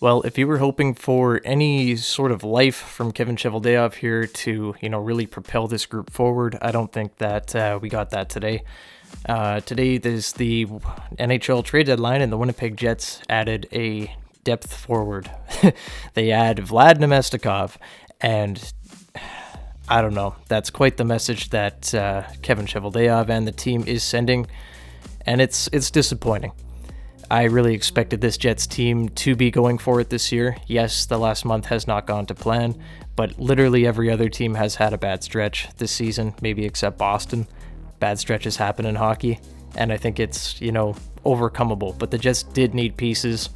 Well, if you were hoping for any sort of life from Kevin Cheveldayoff here to, really propel this group forward, I don't think that we got that today. Today, there's the NHL trade deadline, and the Winnipeg Jets added a depth forward. They add Vlad Nemestikov, and I don't know. That's quite the message that Kevin Cheveldayoff and the team is sending, and it's disappointing. I really expected this Jets team to be going for it this year. Yes, the last month has not gone to plan, but literally every other team has had a bad stretch this season, maybe except Boston. Bad stretches happen in hockey, and I think it's, overcomable. But the Jets did need pieces,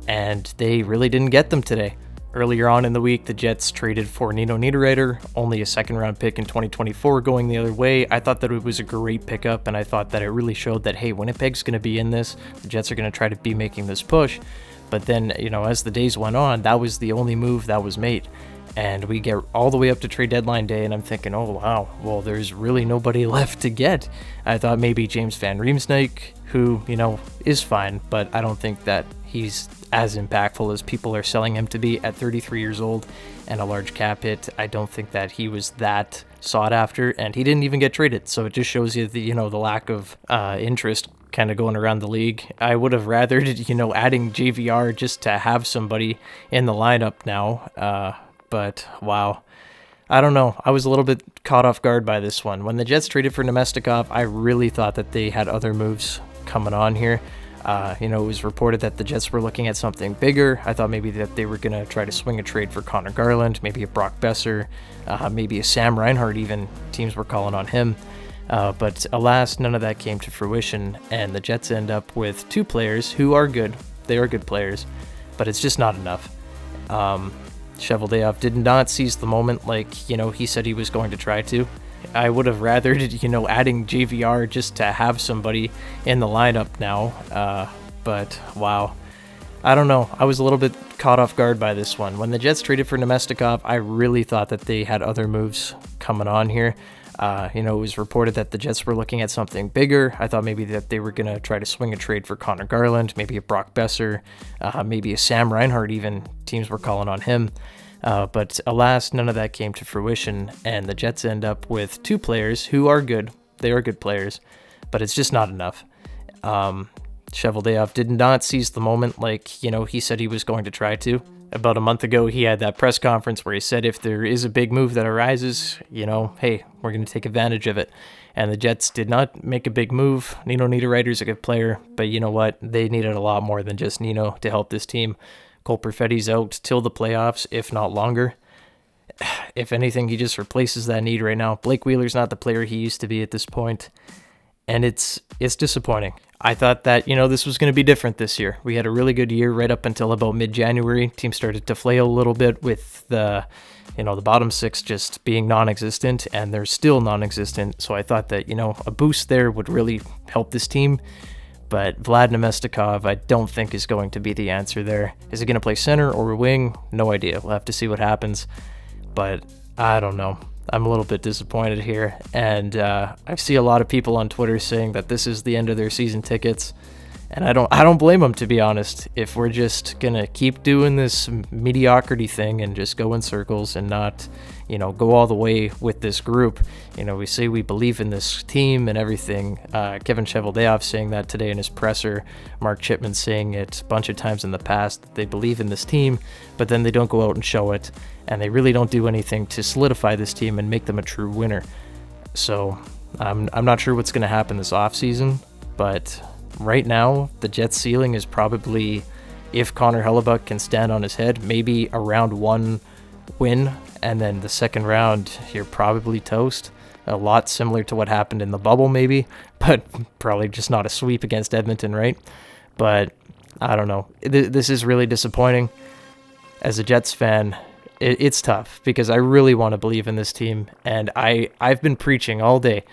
and they really didn't get them today. Earlier on in the week, the Jets traded for Nino Niederreiter, only a second-round pick in 2024 going the other way. I thought that it was a great pickup, and I thought that it really showed that, hey, Winnipeg's going to be in this. The Jets are going to try to be making this push. But then, as the days went on, that was the only move that was made. And we get all the way up to trade deadline day, and I'm thinking, oh, wow, well, there's really nobody left to get. I thought maybe James Van Riemsdyk, who, is fine, but I don't think that he's as impactful as people are selling him to be at 33 years old and a large cap hit. I don't think that he was that sought after, and he didn't even get traded. So it just shows you the, the lack of interest kind of going around the league. I would have rathered, adding JVR just to have somebody in the lineup now. But wow. I don't know. I was a little bit caught off guard by this one. When the Jets traded for Nemestikov, I really thought that they had other moves coming on here. It was reported that the Jets were looking at something bigger. I thought maybe that they were going to try to swing a trade for Connor Garland, maybe a Brock Besser, maybe a Sam Reinhart even. Teams were calling on him. But alas, none of that came to fruition, and the Jets end up with two players who are good. They are good players, but it's just not enough. Cheveldayoff did not seize the moment like, he said he was going to try to. I would have rathered, adding JVR just to have somebody in the lineup now. But wow. I don't know. I was a little bit caught off guard by this one. When the Jets traded for Nemestikov, I really thought that they had other moves coming on here. It was reported that the Jets were looking at something bigger. I thought maybe that they were going to try to swing a trade for Connor Garland, maybe a Brock Besser, maybe a Sam Reinhart even. Teams were calling on him. But alas, none of that came to fruition, and the Jets end up with two players who are good. They are good players, but it's just not enough. Cheveldayoff did not seize the moment like, he said he was going to try to. About a month ago, he had that press conference where he said if there is a big move that arises, hey, we're going to take advantage of it. And the Jets did not make a big move. Nino Niederreiter's a good player, but you know what? They needed a lot more than just Nino to help this team. Cole Perfetti's out till the playoffs, if not longer. If anything, he just replaces that need right now. Blake Wheeler's not the player he used to be at this point, and it's disappointing. I thought that, this was going to be different this year. We had a really good year right up until about mid-January. Team started to flail a little bit with the bottom six just being non-existent, and they're still non-existent. So I thought that, a boost there would really help this team. But Vlad Nemestikov, I don't think is going to be the answer there. Is he going to play center or wing? No idea. We'll have to see what happens. But I don't know. I'm a little bit disappointed here. And I see a lot of people on Twitter saying that this is the end of their season tickets. And I don't blame them, to be honest. If we're just going to keep doing this mediocrity thing and just go in circles and not, go all the way with this group. We say we believe in this team and everything. Kevin Cheveldayoff saying that today in his presser. Mark Chipman saying it a bunch of times in the past. They believe in this team, but then they don't go out and show it. And they really don't do anything to solidify this team and make them a true winner. So I'm not sure what's going to happen this offseason, but right now, the Jets' ceiling is probably, if Connor Hellebuck can stand on his head, maybe a round one win, and then the second round, you're probably toast. A lot similar to what happened in the bubble, maybe, but probably just not a sweep against Edmonton, right? But I don't know. This is really disappointing. As a Jets fan, it's tough because I really want to believe in this team, and I've been preaching all day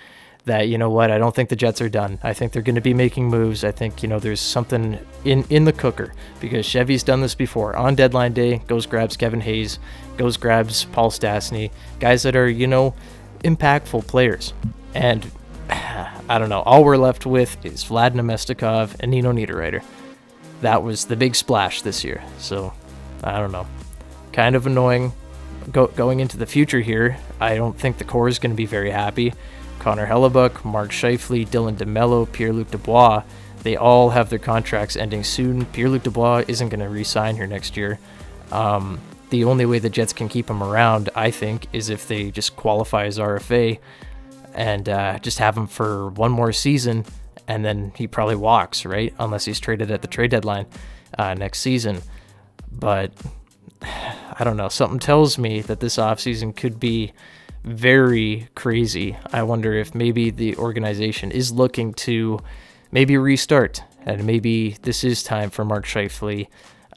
that, I don't think the Jets are done. I think they're going to be making moves. I think, there's something in the cooker because Chevy's done this before. On deadline day, goes grabs Kevin Hayes, goes grabs Paul Stastny, guys that are, impactful players. And I don't know. All we're left with is Vlad Nemestikov and Nino Niederreiter. that was the big splash this year. So I don't know, kind of annoying. Going into the future here, I don't think the core is going to be very happy. Connor Hellebuck, Mark Scheifele, Dylan DeMello, Pierre-Luc Dubois, they all have their contracts ending soon. Pierre-Luc Dubois isn't going to re-sign here next year. The only way the Jets can keep him around, I think, is if they just qualify as RFA and just have him for one more season, and then he probably walks, right? Unless he's traded at the trade deadline next season. But I don't know. Something tells me that this offseason could be very crazy. I wonder if maybe the organization is looking to maybe restart, and maybe this is time for Mark Scheifele,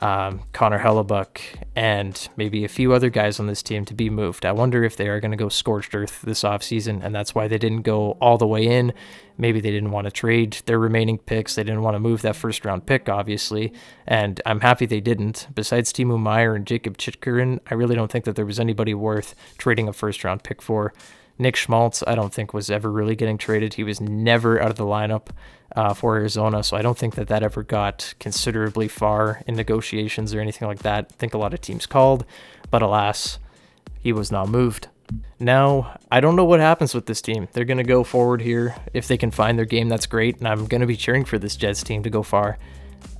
Connor Hellebuck, and maybe a few other guys on this team to be moved. I wonder if they are going to go scorched earth this offseason, and that's why they didn't go all the way in. Maybe they didn't want to trade their remaining picks. They didn't want to move that first-round pick, obviously, and I'm happy they didn't. Besides Timo Meier and Jacob Chitkarin, I really don't think that there was anybody worth trading a first-round pick for. Nick Schmaltz, I don't think was ever really getting traded. He was never out of the lineup for Arizona, so I don't think that ever got considerably far in negotiations or anything like that. I think a lot of teams called, but alas, he was not moved. Now, I don't know what happens with this team. They're going to go forward here. If they can find their game, that's great, and I'm going to be cheering for this Jets team to go far.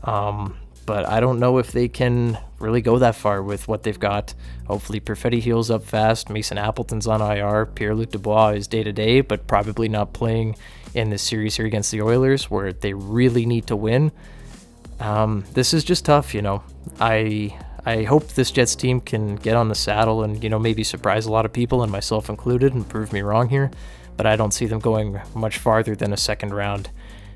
But I don't know if they can really go that far with what they've got. Hopefully Perfetti heals up fast. Mason Appleton's on IR. Pierre-Luc Dubois is day-to-day, but probably not playing in this series here against the Oilers, where they really need to win. This is just tough, you know. I hope this Jets team can get on the saddle and, you know, maybe surprise a lot of people, and myself included, and prove me wrong here. But I don't see them going much farther than a second-round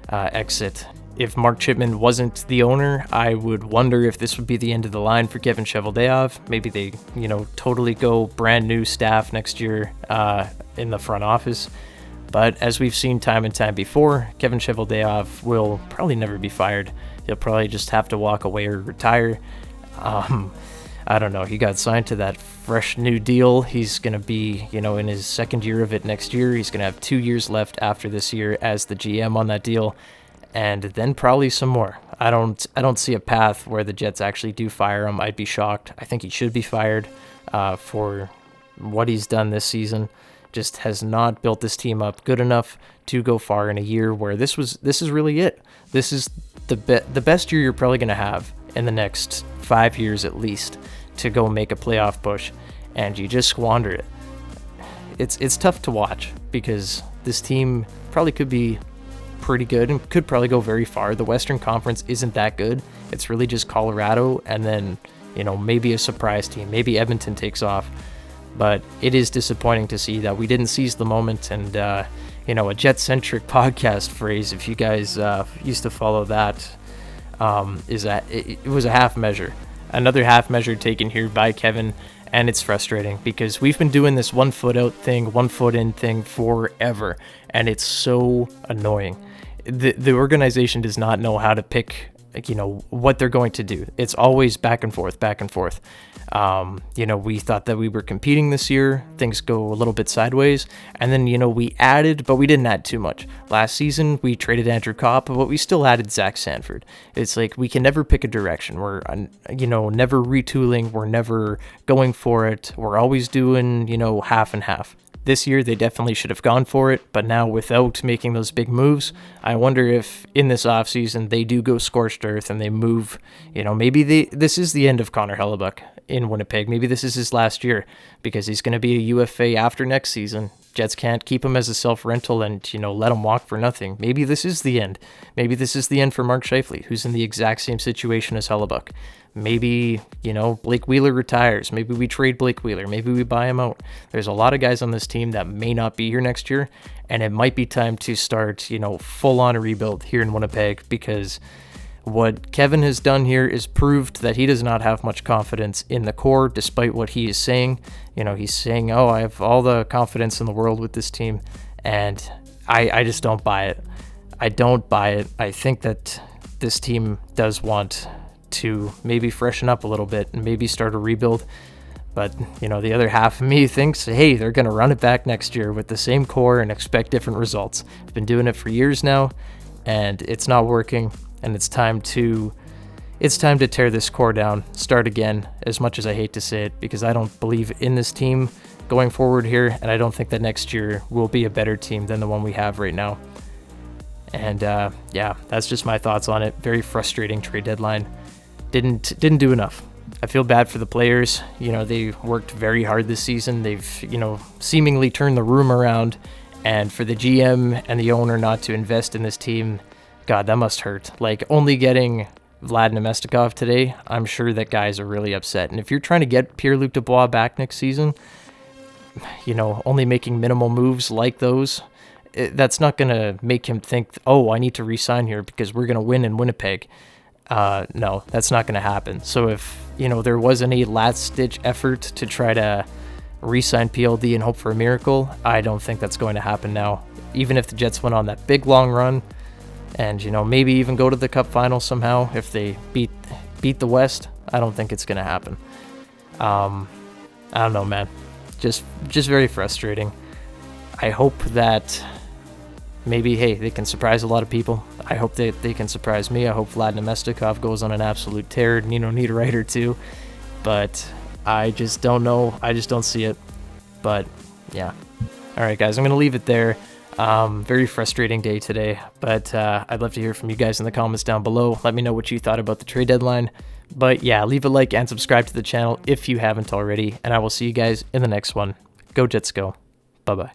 exit. If Mark Chipman wasn't the owner, I would wonder if this would be the end of the line for Kevin Cheveldayoff. Maybe they, you know, totally go brand new staff next year in the front office. But as we've seen time and time before, Kevin Cheveldayoff will probably never be fired. He'll probably just have to walk away or retire. I don't know. He got signed to that fresh new deal. He's going to be, you know, in his second year of it next year. He's going to have 2 years left after this year as the GM on that deal. And then probably some more. I don't see a path where the Jets actually do fire him. I'd be shocked. I think he should be fired for what he's done this season. Just has not built this team up good enough to go far in a year where this is really it. This is the best year you're probably going to have in the next 5 years at least to go make a playoff push, and you just squander it. It's tough to watch because this team probably could be pretty good and could probably go very far. The Western Conference isn't that good. It's really just Colorado and then, you know, maybe a surprise team. Maybe Edmonton takes off. But it is disappointing to see that we didn't seize the moment. And, you know, a Jet-centric podcast phrase, if you guys used to follow that, is that it was a half measure. Another half measure taken here by Kevin. And it's frustrating because we've been doing this 1 foot out thing, 1 foot in thing forever. And it's so annoying. The organization does not know how to pick, you know, what they're going to do. It's always back and forth, back and forth. You know, we thought that we were competing this year. Things go a little bit sideways. And then, you know, we added, but we didn't add too much. Last season, we traded Andrew Kopp, but we still added Zach Sanford. It's like we can never pick a direction. We're, you know, never retooling. We're never going for it. We're always doing, you know, half and half. This year, they definitely should have gone for it, but now without making those big moves, I wonder if in this offseason they do go scorched earth and they move, you know, maybe this is the end of Connor Hellebuck in Winnipeg. Maybe this is his last year because he's going to be a UFA after next season. Jets can't keep him as a self-rental and, you know, let him walk for nothing. Maybe this is the end. Maybe this is the end for Mark Scheifele, who's in the exact same situation as Hellebuck. Maybe, you know, Blake Wheeler retires. Maybe we trade Blake Wheeler. Maybe we buy him out. There's a lot of guys on this team that may not be here next year, and it might be time to start, you know, full-on rebuild here in Winnipeg because what Kevin has done here is proved that he does not have much confidence in the core, despite what he is saying. You know, he's saying, oh, I have all the confidence in the world with this team, and I just don't buy it. I don't buy it. I think that this team does want to maybe freshen up a little bit and maybe start a rebuild. But, you know, the other half of me thinks, hey, they're going to run it back next year with the same core and expect different results. I've been doing it for years now, and it's not working. And it's time to, it's time to tear this core down, start again, as much as I hate to say it, because I don't believe in this team going forward here, and I don't think that next year will be a better team than the one we have right now. And yeah, that's just my thoughts on it. Very frustrating trade deadline. Didn't do enough. I feel bad for the players. They worked very hard this season. They've, seemingly turned the room around, and for the GM and the owner not to invest in this team, God, that must hurt. Like, only getting Vlad Nemestikov today, I'm sure that guys are really upset. And if you're trying to get Pierre-Luc Dubois back next season, only making minimal moves like those, that's not going to make him think, oh, I need to re-sign here because we're going to win in Winnipeg. No, that's not going to happen. So if, there was any last-ditch effort to try to re-sign PLD and hope for a miracle, I don't think that's going to happen now. Even if the Jets went on that big, long run and, maybe even go to the Cup final somehow, if they beat the West, I don't think it's going to happen. I don't know, man. Just very frustrating. I hope that maybe, hey, they can surprise a lot of people. I hope that they can surprise me. I hope Vlad Nemestikov goes on an absolute tear. Niederreiter too. But I just don't know. I just don't see it. But yeah. All right, guys, I'm going to leave it there. Very frustrating day today. But I'd love to hear from you guys in the comments down below. Let me know what you thought about the trade deadline. But yeah, leave a like and subscribe to the channel if you haven't already. And I will see you guys in the next one. Go Jets go. Bye-bye.